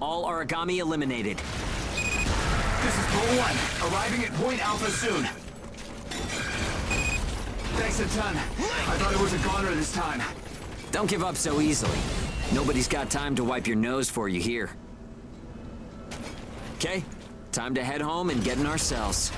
All Aragami eliminated. This is Bull 1, arriving at Point Alpha soon. Thanks a ton. I thought it was a goner this time. Don't give up so easily. Nobody's got time to wipe your nose for you here. Okay, time to head home and get in our cells.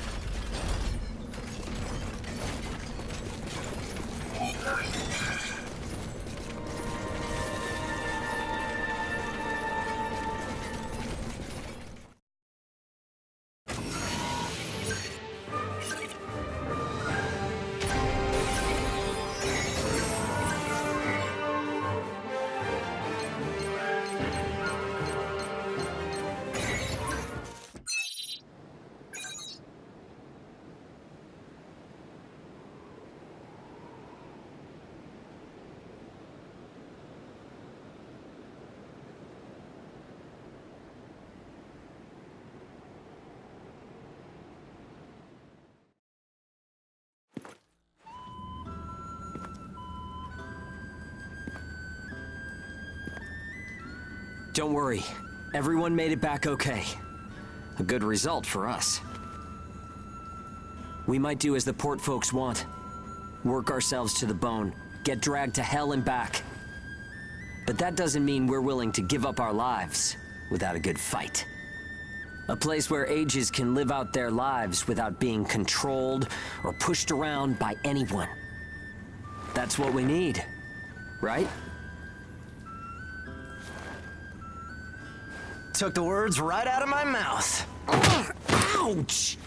Don't worry, everyone made it back okay. A good result for us. We might do as the port folks want. Work ourselves to the bone, get dragged to hell and back. But that doesn't mean we're willing to give up our lives without a good fight. A place where ages can live out their lives without being controlled or pushed around by anyone. That's what we need, right? Took the words right out of my mouth. Ouch!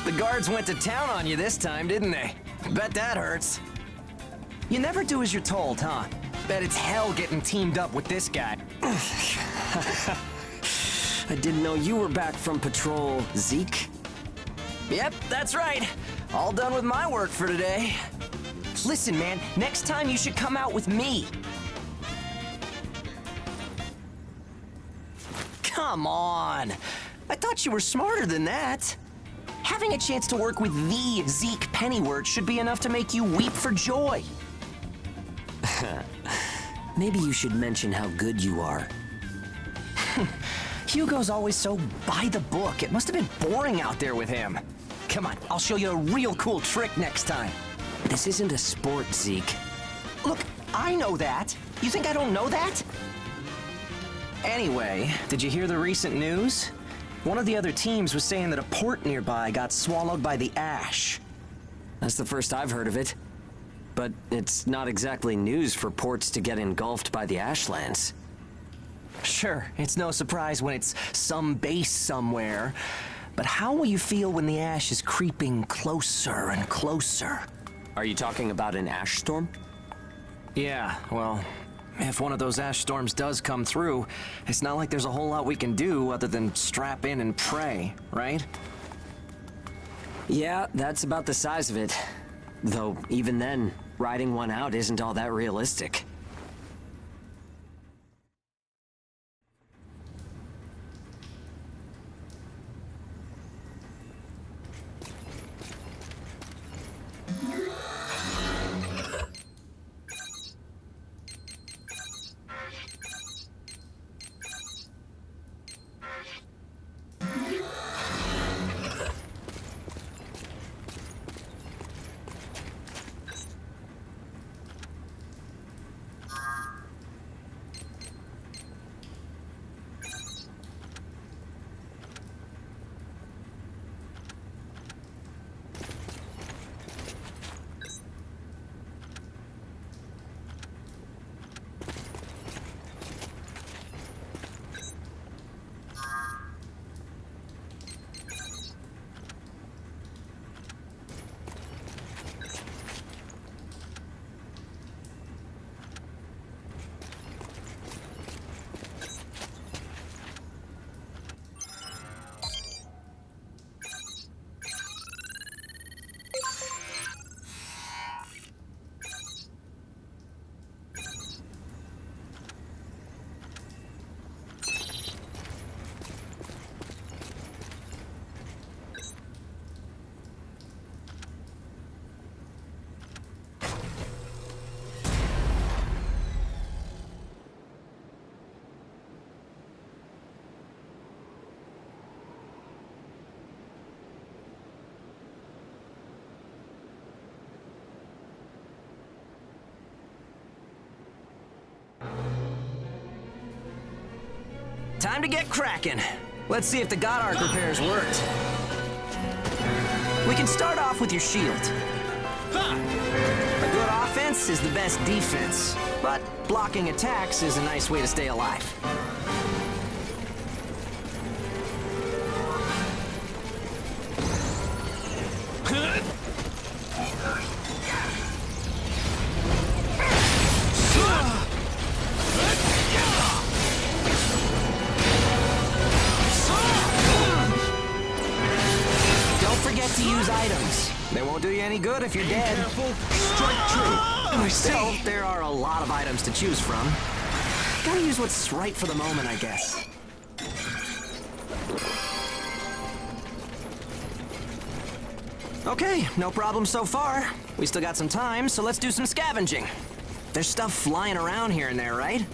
The guards went to town on you this time, didn't they? Bet that hurts. You never do as you're told, huh? Bet it's hell getting teamed up with this guy. I didn't know you were back from patrol, Zeke. Yep, that's right. All done with my work for today. Listen, man, next time you should come out with me. Come on. I thought you were smarter than that. Having a chance to work with the Zeke Pennyworth should be enough to make you weep for joy. Maybe you should mention how good you are. Hugo's always so by the book. It must have been boring out there with him. Come on, I'll show you a real cool trick next time. This isn't a sport, Zeke. Look, I know that. You think I don't know that? Anyway, did you hear the recent news? One of the other teams was saying that a port nearby got swallowed by the ash. That's the first I've heard of it. But it's not exactly news for ports to get engulfed by the Ashlands. Sure, it's no surprise when it's some base somewhere. But how will you feel when the ash is creeping closer and closer? Are you talking about an ash storm? Yeah, well, if one of those ash storms does come through, it's not like there's a whole lot we can do other than strap in and pray, right? Yeah, that's about the size of it. Though, even then, riding one out isn't all that realistic. time to get cracking. Let's see if the God Arc repairs worked. We can start off with your shield. A good offense is the best defense, but blocking attacks is a nice way to stay alive. To use items. They won't do you any good if you're dead. Strike true. Still, there are a lot of items to choose from. Gotta use what's right for the moment, I guess. Okay, no problem so far. We still got some time, so let's do some scavenging. There's stuff flying around here and there, right?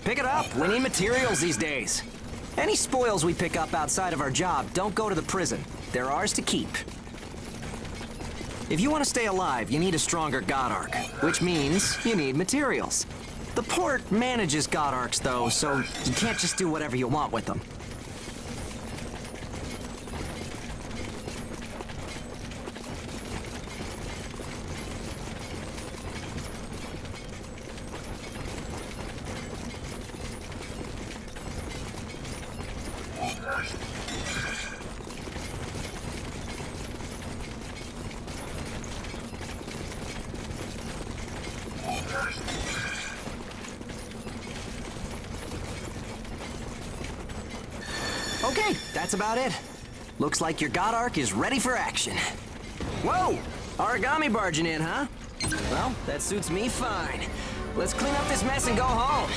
Pick it up. We need materials these days. Any spoils we pick up outside of our job don't go to the prison. They're ours to keep. If you want to stay alive, you need a stronger God Arc, which means you need materials. The port manages God Arcs, though, so you can't just do whatever you want with them. Okay, that's about it. Looks like your God Arc is ready for action. Whoa! Origami barging in, huh? Well, that suits me fine. Let's clean up this mess and go home.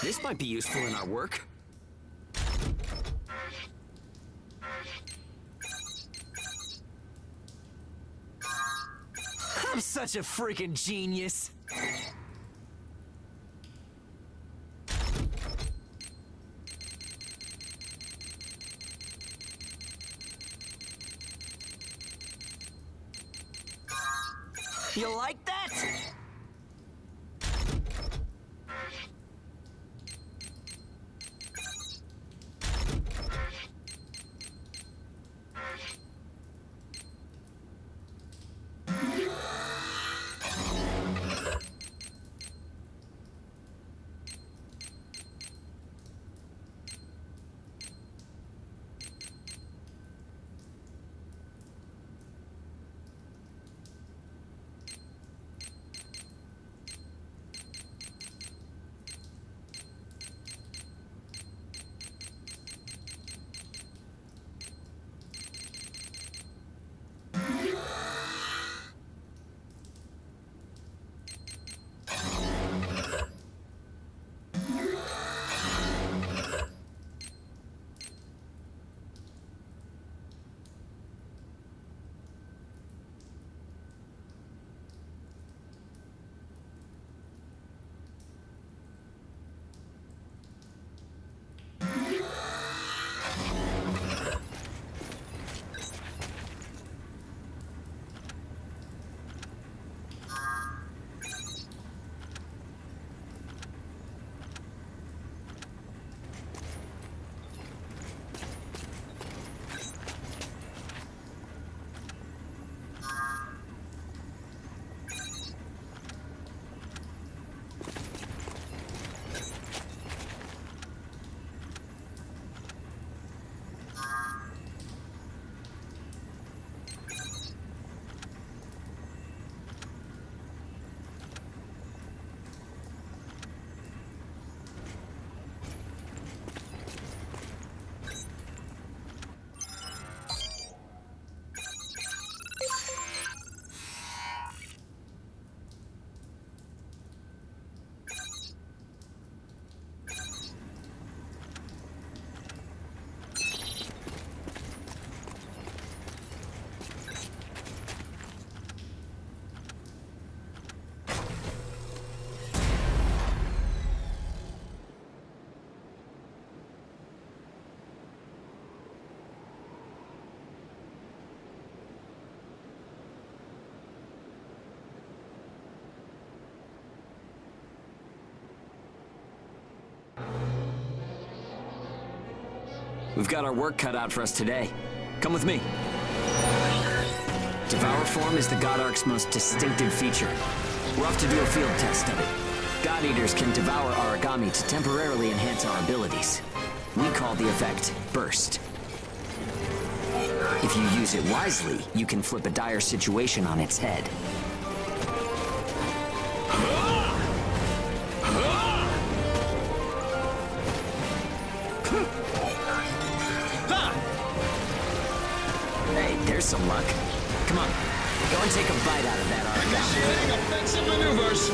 This might be useful in our work. I'm such a freaking genius. You like that? We've got our work cut out for us today. Come with me. Devour form is the God Ark's most distinctive feature. We're off to do a field test of it. God Eaters can devour Aragami to temporarily enhance our abilities. We call the effect Burst. If you use it wisely, you can flip a dire situation on its head. Hey, there's some luck. Come on, go and take a bite out of that Aragami. Initiating offensive maneuvers.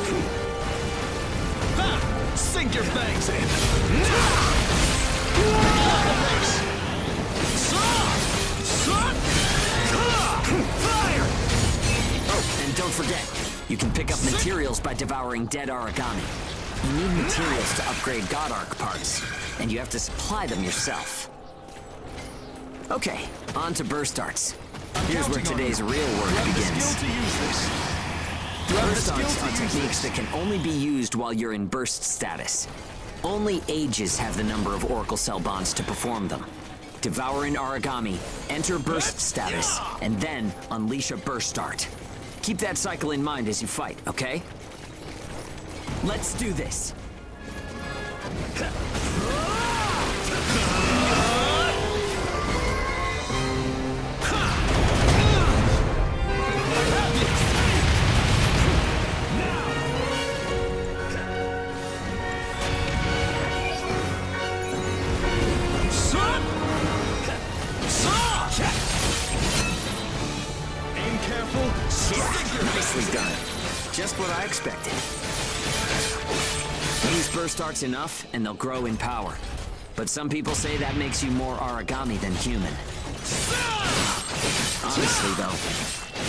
Ha! Sink your fangs in. Fire! Oh, and don't forget, you can pick up materials by devouring dead Aragami. You need materials to upgrade God Ark parts, and you have to supply them yourself. Okay, on to burst arts. Here's where today's real work begins. Burst arts are techniques that can only be used while you're in burst status. Only Ages have the number of Oracle Cell bonds to perform them. Devour an Aragami, enter burst status, and then unleash a burst art. Keep that cycle in mind as you fight, okay? Let's do this. Nicely done. Just what I expected. Use burst arts enough, and they'll grow in power. But some people say that makes you more Aragami than human. Honestly, though,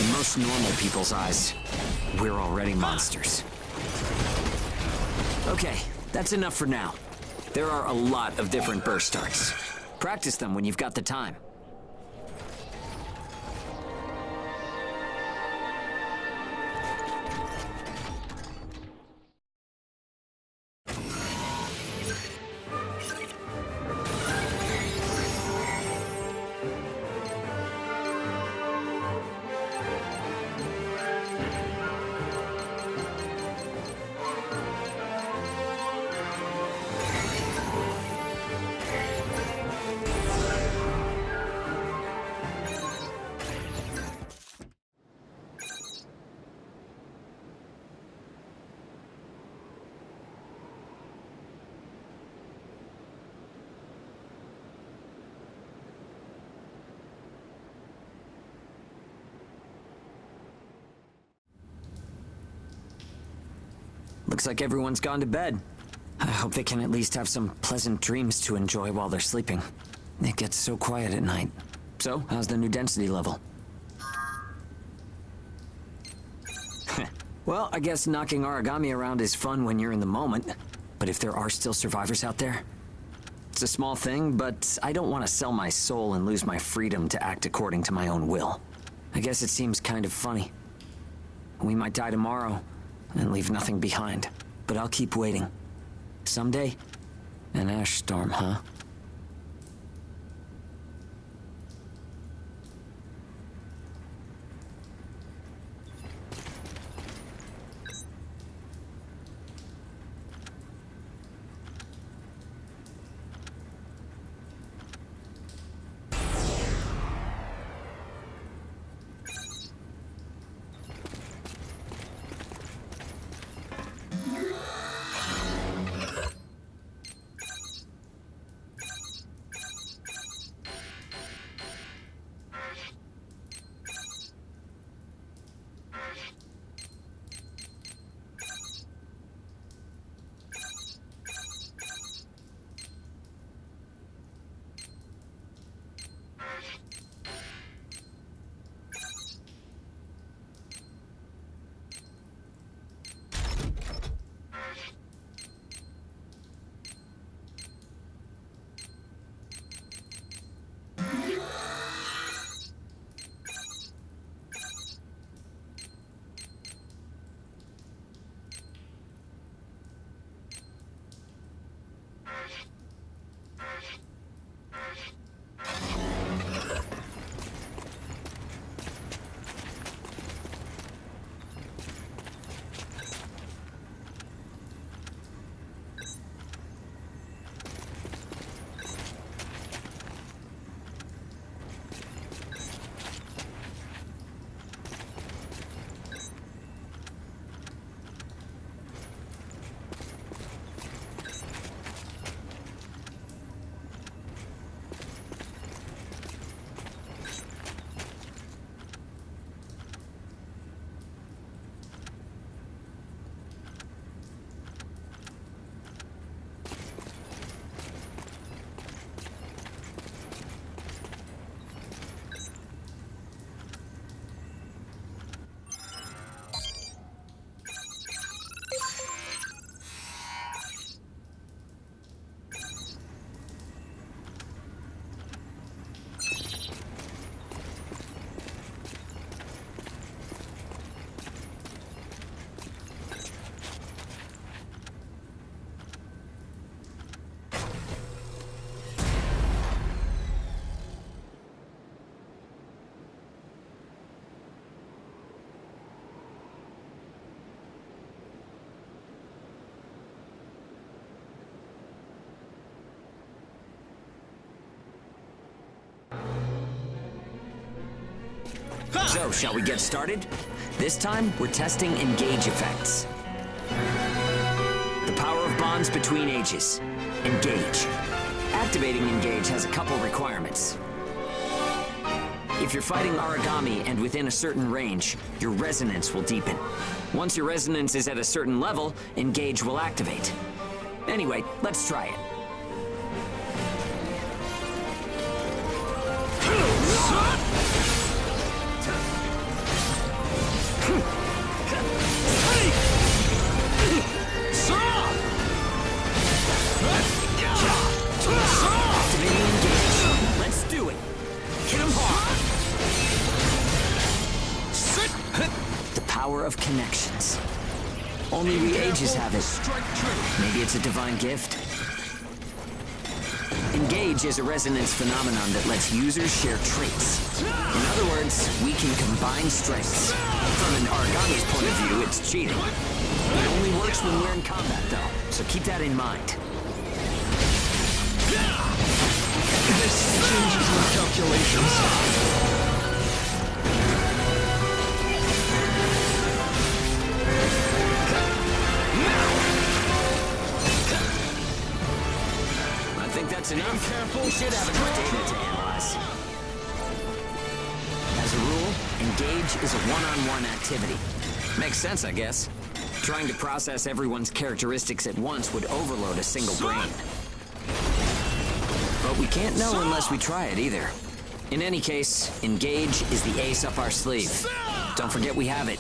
in most normal people's eyes, we're already monsters. Okay, that's enough for now. There are a lot of different burst arts. Practice them when you've got the time. Looks like everyone's gone to bed. I hope they can at least have some pleasant dreams to enjoy while they're sleeping. It gets so quiet at night. So, how's the new density level? Well, I guess knocking origami around is fun when you're in the moment. But if there are still survivors out there, it's a small thing, but I don't want to sell my soul and lose my freedom to act according to my own will. I guess it seems kind of funny. We might die tomorrow and leave nothing behind, but I'll keep waiting. Someday, an ash storm, huh? So, shall we get started? This time, we're testing engage effects. The power of bonds between ages. Engage. Activating engage has a couple requirements. If you're fighting origami and within a certain range, your resonance will deepen. Once your resonance is at a certain level, engage will activate. Anyway, let's try it. Activating engage. Let's do it. Hit him hard. The power of connections. Only we ages have it. Maybe it's a divine gift. Engage is a resonance phenomenon that lets users share traits. In other words, we can combine strengths. From an origami's point of view, it's cheating. It only works when we're in combat, though, so keep that in mind. This changes my calculations. I think that's enough. We should have enough data to analyze. As a rule, engage is a one-on-one activity. Makes sense, I guess. Trying to process everyone's characteristics at once would overload a single brain. But we can't know unless we try it either. In any case, Engage is the ace up our sleeve. Don't forget we have it.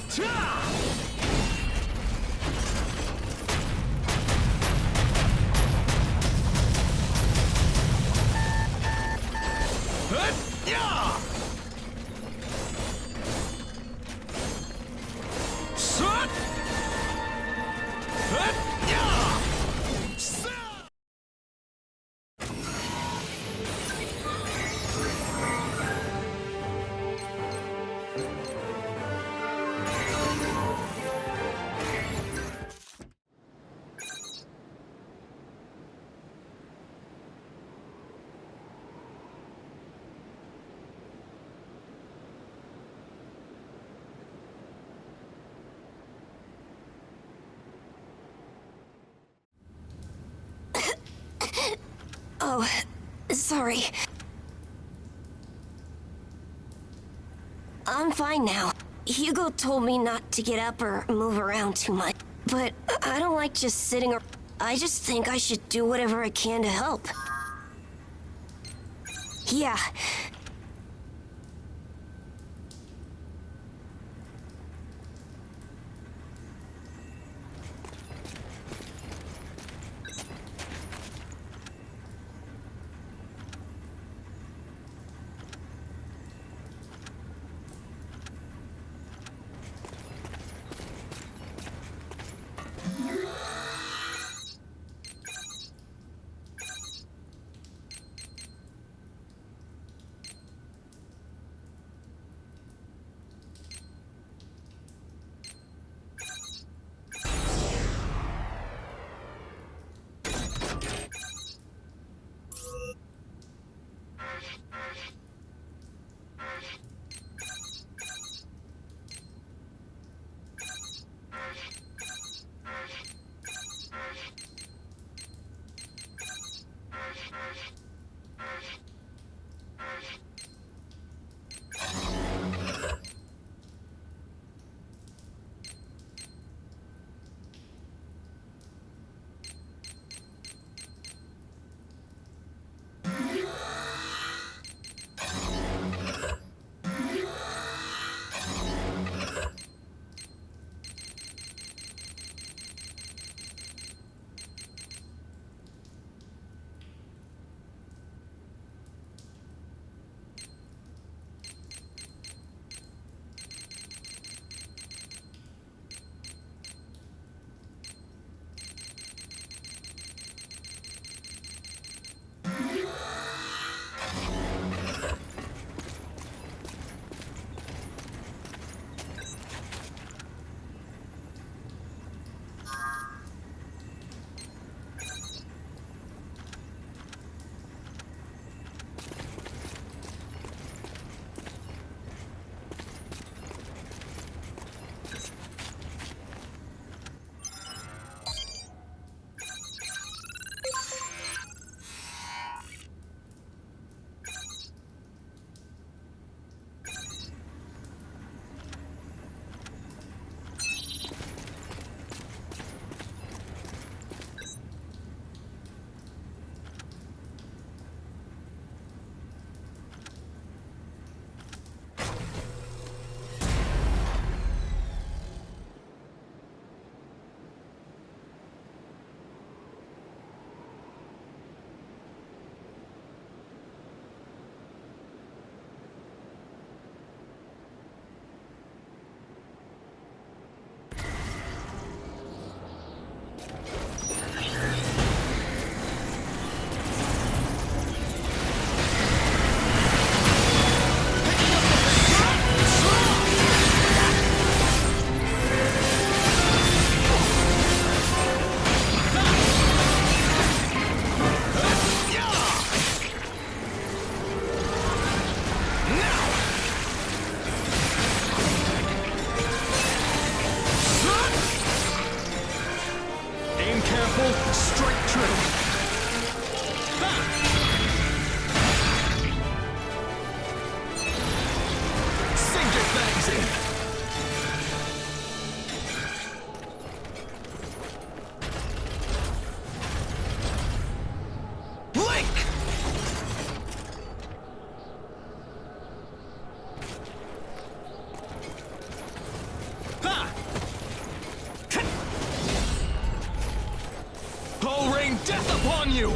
Oh, sorry. I'm fine now. Hugo told me not to get up or move around too much, but I don't like just sitting or... I just think I should do whatever I can to help. Yeah. I'll rain death upon you!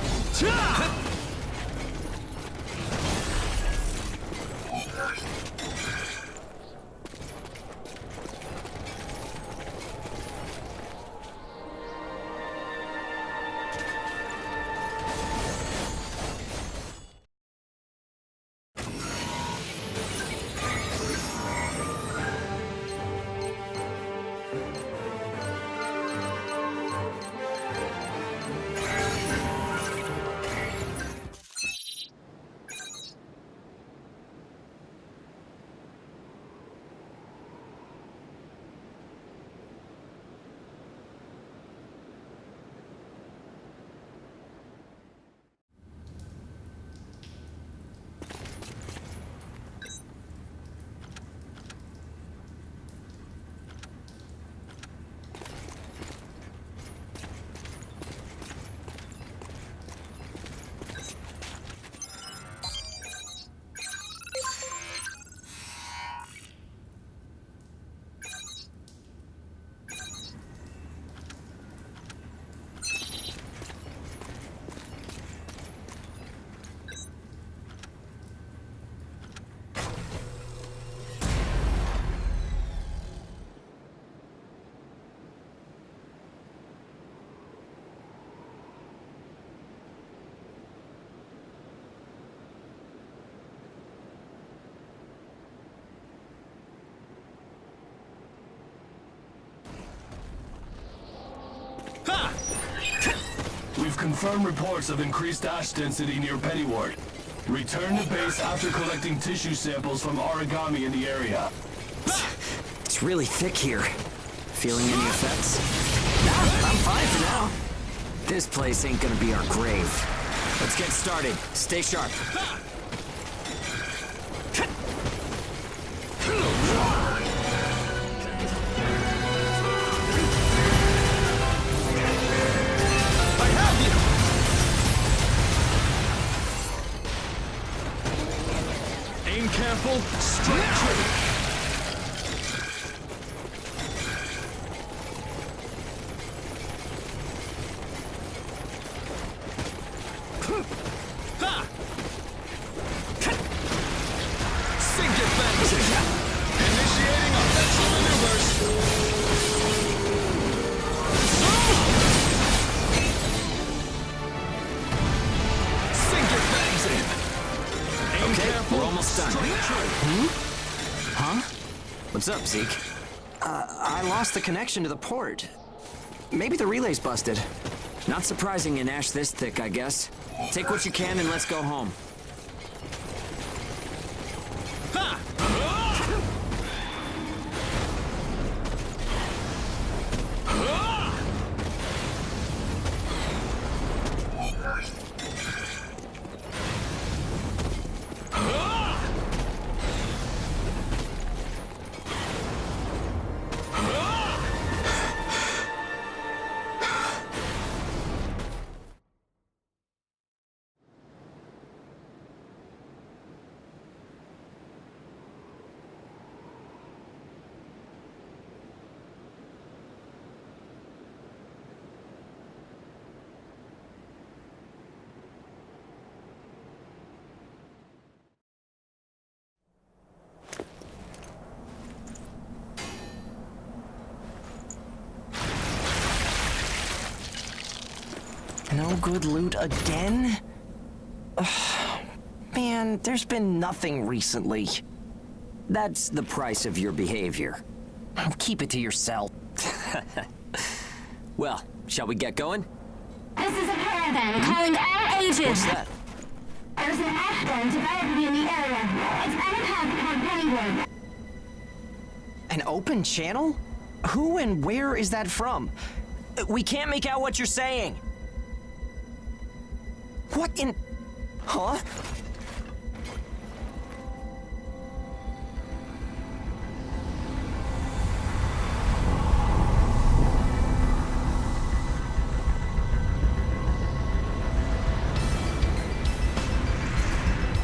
We've confirmed reports of increased ash density near Pennyward. Return to base after collecting tissue samples from origami in the area. It's really thick here. Feeling any effects? Nah, I'm fine for now. This place ain't gonna be our grave. Let's get started. Stay sharp. Aim careful, strike true! Sink it, Fancy! Initiating offensive maneuvers! Sink it, Fancy! Aim Okay, careful, we're almost done. strike true! Huh? What's up, Zeke? I lost the connection to the port. Maybe the relay's busted. Not surprising in ash this thick, I guess. Take what you can and let's go home. No good loot again? Ugh. Man, there's been nothing recently. That's the price of your behavior. Keep it to yourself. Well, shall we get going? This is a caravan calling all agents. What's that? There's an ash den developing in the area. It's at a hub called Pennyward. An open channel? Who and where is that from? We can't make out what you're saying. What in... Huh?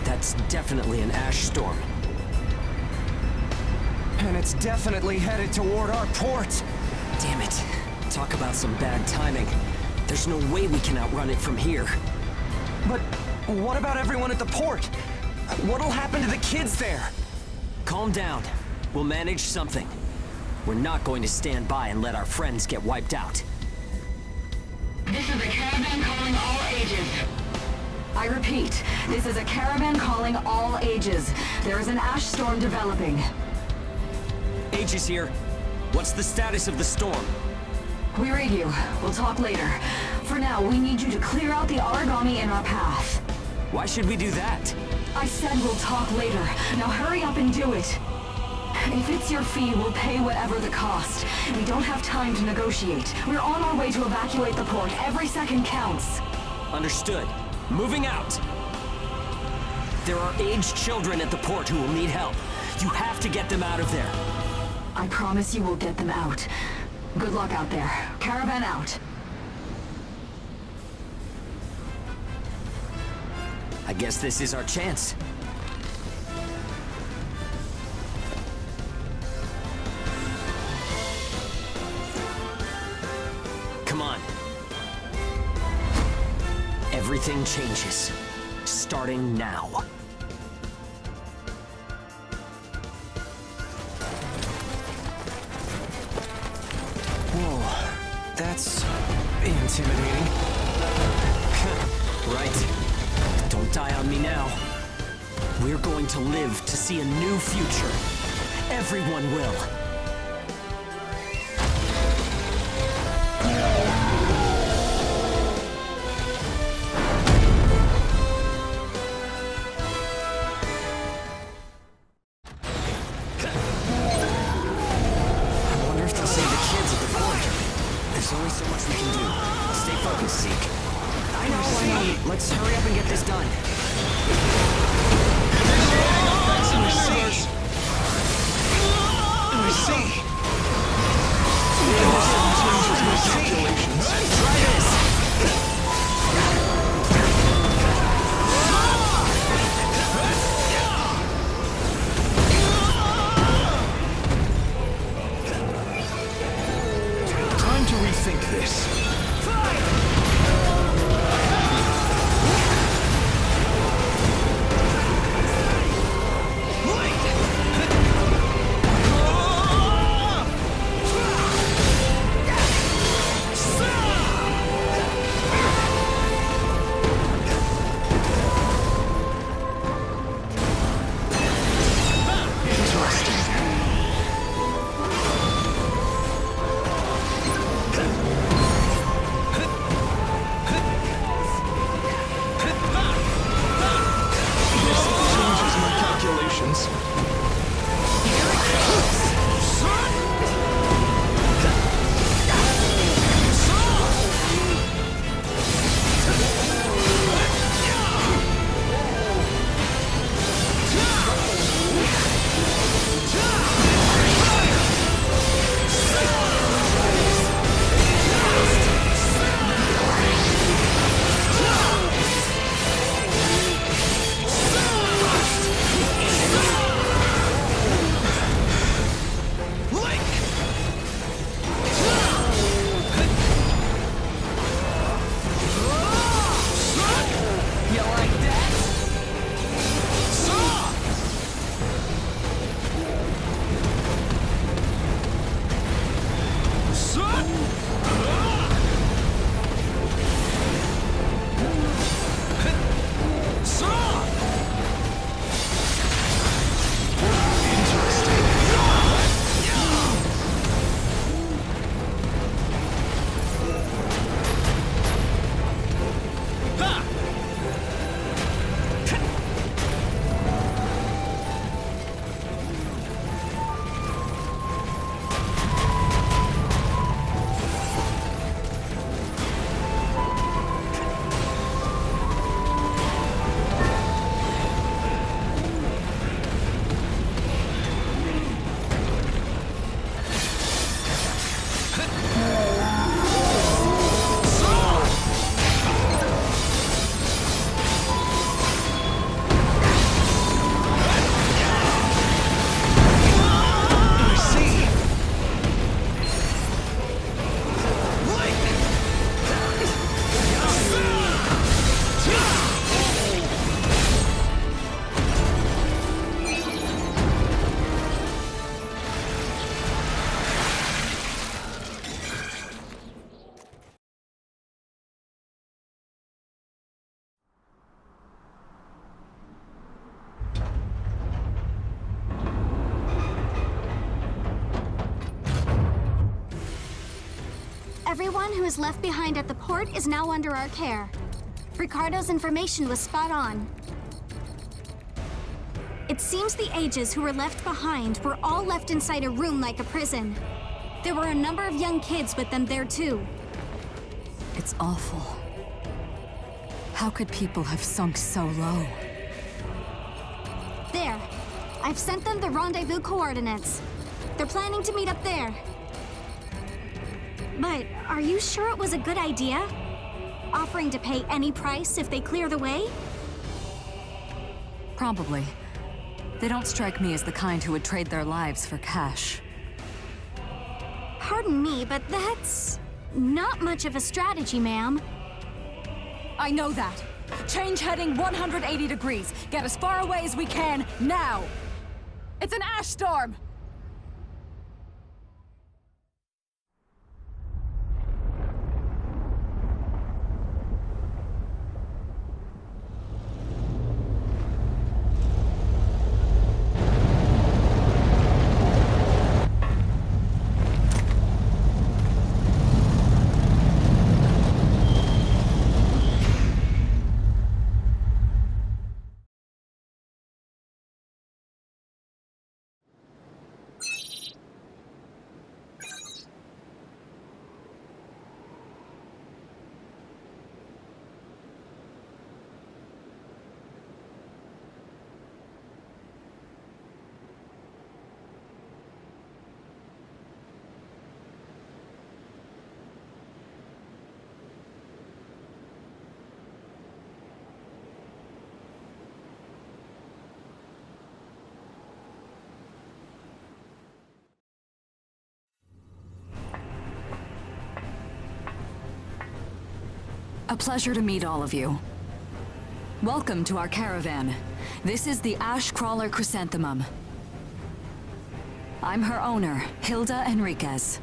That's definitely an ash storm. And it's definitely headed toward our port. Damn it. Talk about some bad timing. There's no way we can outrun it from here. But what about everyone at the port? What'll happen to the kids there? Calm down. We'll manage something. We're not going to stand by and let our friends get wiped out. This is a caravan calling all ages. I repeat, this is a caravan calling all ages. There is an ash storm developing. Aegis here. What's the status of the storm? We read you. We'll talk later. For now, we need you to clear out the origami in our path. Why should we do that? I said we'll talk later. Now hurry up and do it. If it's your fee, we'll pay whatever the cost. We don't have time to negotiate. We're on our way to evacuate the port. Every second counts. Understood. Moving out! There are aged children at the port who will need help. You have to get them out of there. I promise you we'll get them out. Good luck out there. Caravan out. I guess this is our chance. Come on. Everything changes. Starting now. Whoa, that's intimidating. Right. Don't die on me now. We're going to live to see a new future. Everyone will. I wonder if they'll save the kids at the port. There's only so much we can do. Stay focused, Zeke. I know. Let's hurry up and get this done. I see. Try this. Time to rethink this. Everyone who is left behind at the port is now under our care. Ricardo's information was spot on. It seems the Ages who were left behind were all left inside a room like a prison. There were a number of young kids with them there too. It's awful. How could people have sunk so low? There. I've sent them the rendezvous coordinates. They're planning to meet up there. But are you sure it was a good idea? Offering to pay any price if they clear the way? Probably. They don't strike me as the kind who would trade their lives for cash. Pardon me, but that's not much of a strategy, ma'am. I know that. Change heading 180 degrees. Get as far away as we can, now! It's an ash storm! A pleasure to meet all of you. Welcome to our caravan. This is the Ash Crawler Chrysanthemum. I'm her owner, Hilda Enriquez.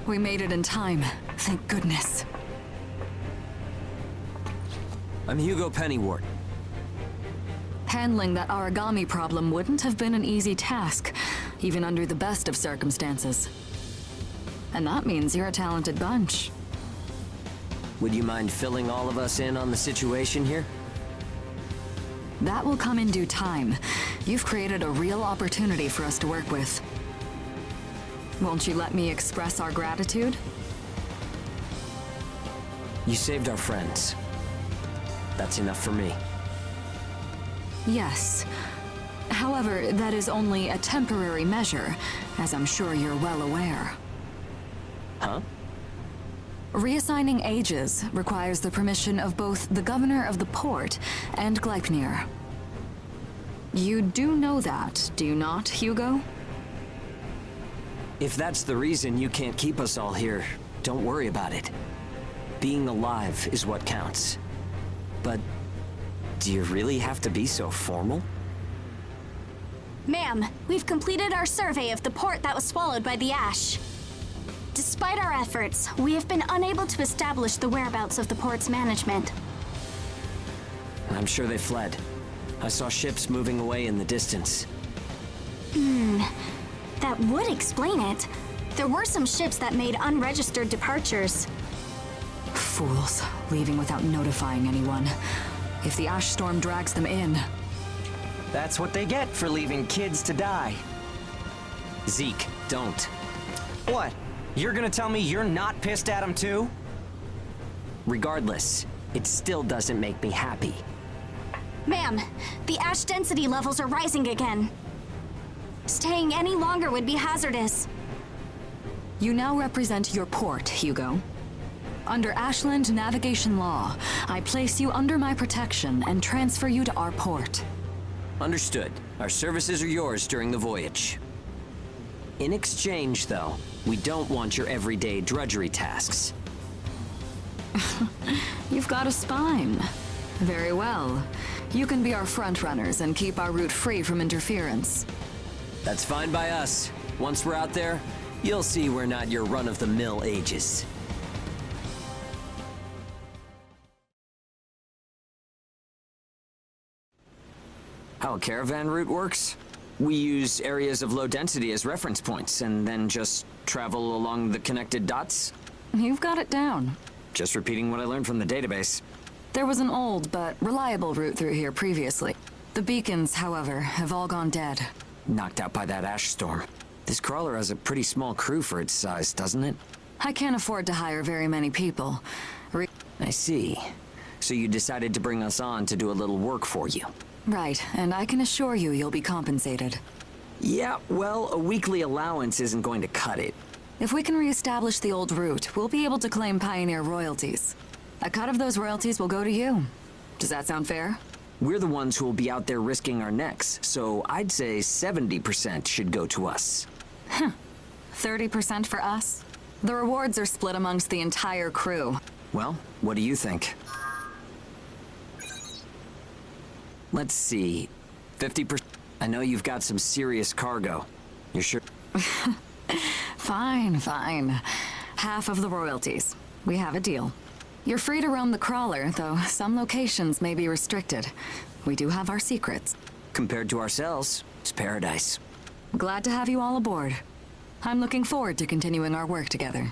We made it in time, thank goodness. I'm Hugo Pennywort. Handling that origami problem wouldn't have been an easy task, even under the best of circumstances. And that means you're a talented bunch. Would you mind filling all of us in on the situation here? That will come in due time. You've created a real opportunity for us to work with. Won't you let me express our gratitude? You saved our friends. That's enough for me. Yes. However, that is only a temporary measure, as I'm sure you're well aware. Huh? Reassigning Ages requires the permission of both the governor of the port and Gleipnir. You do know that, do you not, Hugo? If that's the reason you can't keep us all here, don't worry about it. Being alive is what counts. But do you really have to be so formal? Ma'am, we've completed our survey of the port that was swallowed by the ash. Despite our efforts, we have been unable to establish the whereabouts of the port's management. I'm sure they fled. I saw ships moving away in the distance. That would explain it. There were some ships that made unregistered departures. Fools, leaving without notifying anyone. If the ash storm drags them in... That's what they get for leaving kids to die. Zeke, don't. What? You're gonna tell me you're not pissed at him too? Regardless, it still doesn't make me happy. Ma'am, the ash density levels are rising again. Staying any longer would be hazardous. You now represent your port, Hugo. Under Ashland navigation law, I place you under my protection and transfer you to our port. Understood. Our services are yours during the voyage. In exchange, though, we don't want your everyday drudgery tasks. You've got a spine. Very well. You can be our front runners and keep our route free from interference. That's fine by us. Once we're out there, you'll see we're not your run-of-the-mill Ages. How a caravan route works? We use areas of low density as reference points, and then just travel along the connected dots? You've got it down. Just repeating what I learned from the database. There was an old but reliable route through here previously. The beacons, however, have all gone dead. Knocked out by that ash storm. This crawler has a pretty small crew for its size, doesn't it? I can't afford to hire very many people. I see. So you decided to bring us on to do a little work for you. Right, and I can assure you you'll be compensated. Yeah, well, a weekly allowance isn't going to cut it. If we can reestablish the old route, we'll be able to claim Pioneer royalties. A cut of those royalties will go to you. Does that sound fair? We're the ones who will be out there risking our necks, so I'd say 70% should go to us. 30% for us? The rewards are split amongst the entire crew. Well, what do you think? Let's see. 50%. I know you've got some serious cargo. You're sure? Fine, fine. Half of the royalties. We have a deal. You're free to roam the crawler, though some locations may be restricted. We do have our secrets. Compared to ourselves, it's paradise. Glad to have you all aboard. I'm looking forward to continuing our work together.